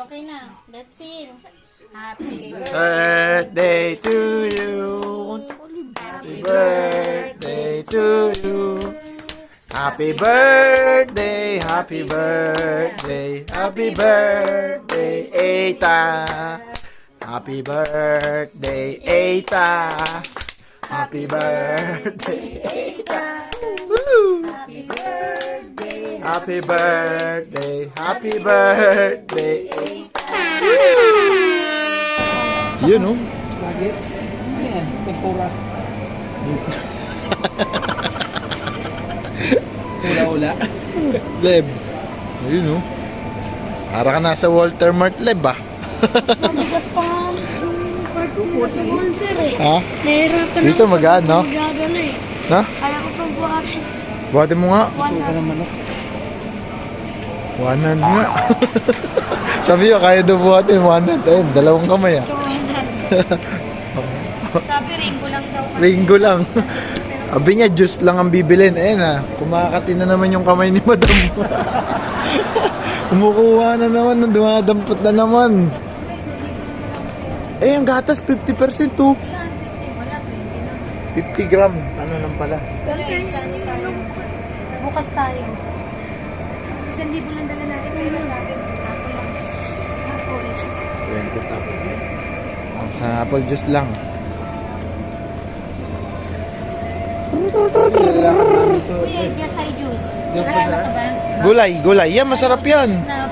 Okay na. Let's sing. Happy Birthday to you. Happy birthday to you. Happy birthday, happy birthday, happy birthday, Eta. Happy birthday, Eta. Happy birthday, Eta. Woo! Happy birthday. Happy birthday, happy birthday. Yun, oh. Nuggets. Ano yan? Tempura. Ula-ula. Leb. Ayun, oh. Para ka nasa Walter Mart, Leb, ah. Mabigat pa nga sa Walter eh. Ha? Nahirapan Dito magaan, no? Magagano eh. Na? Kaya ko pang buhatin. Buhatin mo nga. Ito ka ng manok. 100 nga. Sabi ko, kaya daw buhatin. 100. Ayun, dalawang kamay, ah. Sabi ringgo lang daw. Ringgo lang. Sabi niya, juice lang ang bibilin. Ayun, ah. Kumakati na naman yung kamay ni Madam. Kumukuha na naman. Dumadampot na naman. Eh, ang gatas, 50% to. 50 gram. Ano lang pala? Bukas tayo. 1,000 lang dala natin. Kaya sabi, apple lang. 20 pa. Sa apple juice lang. Kuya, yasay juice. Diyan pa Naalala sa- ka ba? Gulay, gulay. Yan, masarap yan. Na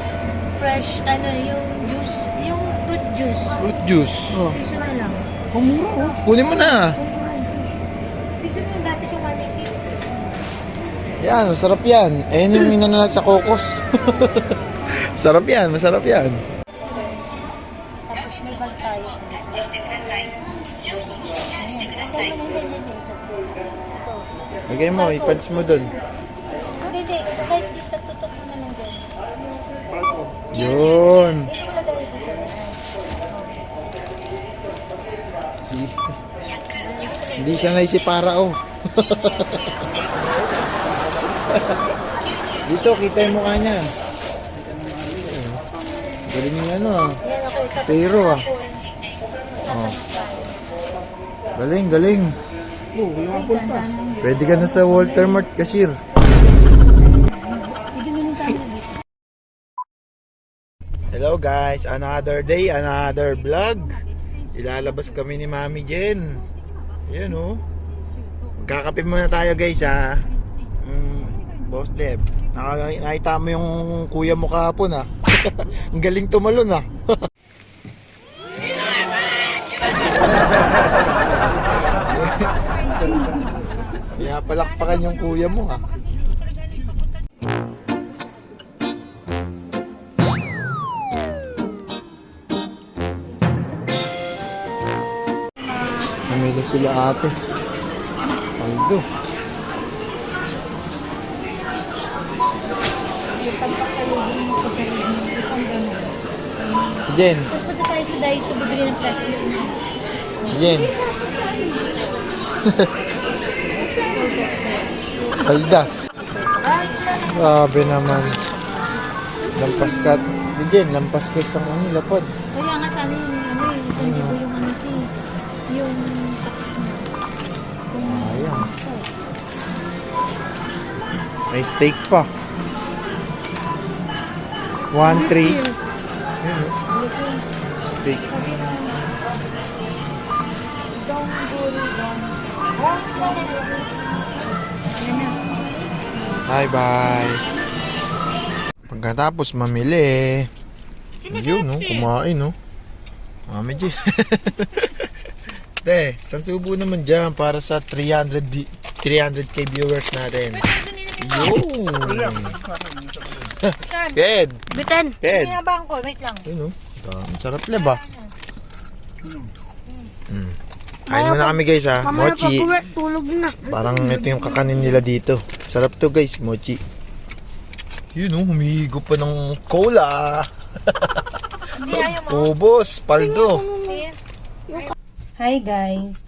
fresh, yung juice, yung fruit juice. Fruit juice. Oh. Piso na lang. Kumura, oh. Kunin mo na. Piso na lang dati siya 180. Yan, masarap yan. Ayan yung inano sa kokos. Sarap yan, masarap yan. Tapos may bag tayo. Lagay mo, ipunch mo dun. Hindi. Kahit dito, tutok mo na lang dyan. Yun. Ito mo lagay dito. Hindi sanay si Parao. Dito, kita yung mukha niya. Galing yung ano, ah. Yan ako. Pero, ah. Oh. Galing, galing. Oh, yung apple pa. Pwede ka na sa Walter Mart cashier. Hello guys, another day, another vlog. Ilalabas kami ni Mami Jen. Ayan, oh. Magkakape muna tayo guys, ha. Boss Deb, nakita mo yung kuya mo kahapon, ha. Ang galing tumalon, ha. Kaya palakpakan yung kuya mo, ha. Namili sila ate. Paldo. Jen, Tapos punta tayo sa Daiso, bibili ng plastic. Jen. Kaldas. Grabe naman. Lampas ka. Jen, lampas ka sa ano, lapad. Kaya nga sana yung hindi ko yung ano si, yung Ayan. May steak pa. 1-3. Steak. Bye-bye. Pagkatapos mamili. Yun, no? Kumain, no? Mami G. Te, san subo naman dyan para sa 300k viewers natin. Yun. Ked. Bitan! Ked. Sinabang ko, wait lang. Yun, no? Sarap leba. Kain muna kami guys, ha. Mochi. Tulog na. Parang ito yung kakanin nila dito. Sarap to guys, mochi. Yun, no? Humihigo pa ng cola. Ubos, paldo. Hi guys!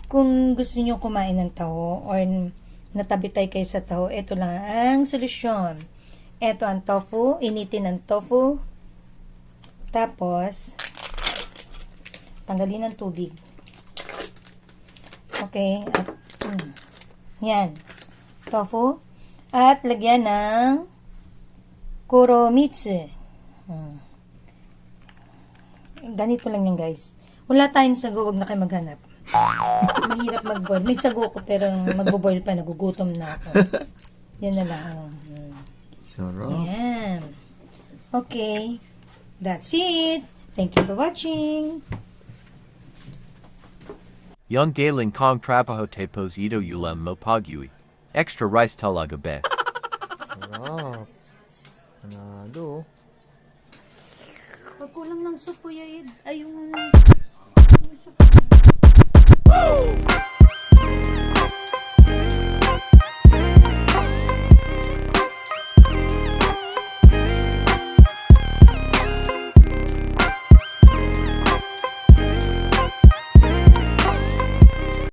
Kung gusto niyo kumain ng taho or natabitay kayo sa taho, ito lang ang solusyon. Ito ang tofu, initin ang tofu. Tapos, tanggalin ng tubig. Okay. At, yan. Tofu. At lagyan ng kuromitsu. Ganito lang yan, guys. Wala tayong sago, wag na kayo maghanap. Mahirap mag-boil. May sago ko, pero magbo-boil pa, nagugutom na ako. Yan na lang. Sarap. Yan. Okay. That's it. Thank you for watching. Yung galing kong trabaho tapos ito ulam mo pagui. Extra rice talaga be. Sarap. Panalo. Pag kulang ng soup, Kuya Ed. Ay, yung...